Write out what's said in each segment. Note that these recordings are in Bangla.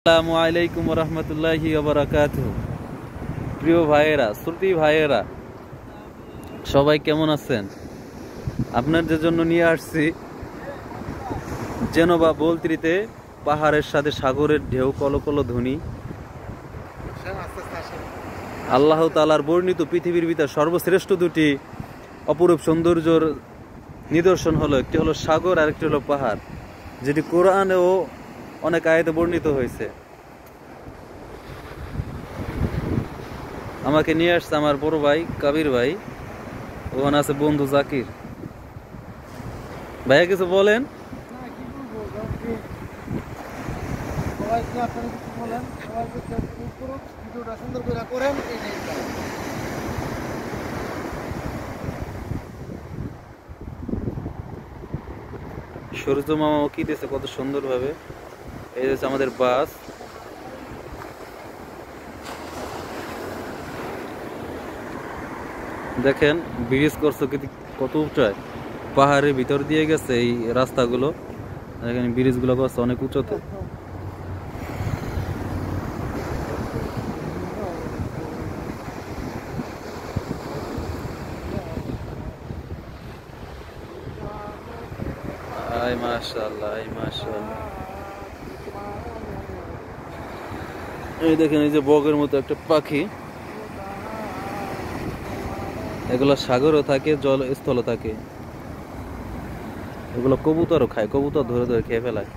আসসালামু আলাইকুম ওয়া রাহমাতুল্লাহি ওয়া বারাকাতুহু। প্রিয় ভাইয়েরা, শ্রোতি ভাইয়েরা, সবাই কেমন আছেন? আপনাদের জন্য নিয়ে আসছি জেনোভা বলত্রিতে পাহাড়ের সাথে সাগরের ঢেউ কলকল ধ্বনি। আল্লাহ তাআলার বর্ণিত পৃথিবীর ভিতর সর্বশ্রেষ্ঠ দুটি অপরূপ সৌন্দর্যের নিদর্শন হলো, একটি হলো সাগর আর একটি হলো পাহাড়, যেটি কোরআনেও অনেক আয়াতে বর্ণিত হয়েছে। আমাকে নিয়ে আসছে আমার বড় ভাই কাবির ভাই, ওখানে আছে বন্ধু জাকির। ভাইয়া কিছু বলেন। সূর্য মামা কি দিয়েছে কত সুন্দর ভাবে। এই হচ্ছে আমাদের বাস। দেখেন ব্রিজ করছে কত উঁচায়, পাহাড়ের ভিতর দিয়ে গেছে এই রাস্তাগুলো। দেখেন ব্রিজ গুলো করছে অনেক উঁচুতে। আয় মাশাআল্লাহ, আয় মাশাআল্লাহ। এই দেখেন এই যে বগের মতো একটা পাখি, এগুলো সাগরও থাকে জল স্থলও থাকে। এগুলো কবুতরও খায়, কবুতর ধরে ধরে খেয়ে ফেলায়।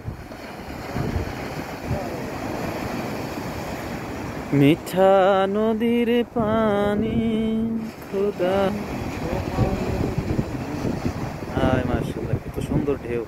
মিঠা নদীর পানি খোদা, আয় মাশাআল্লাহ, কত সুন্দর ঢেউ।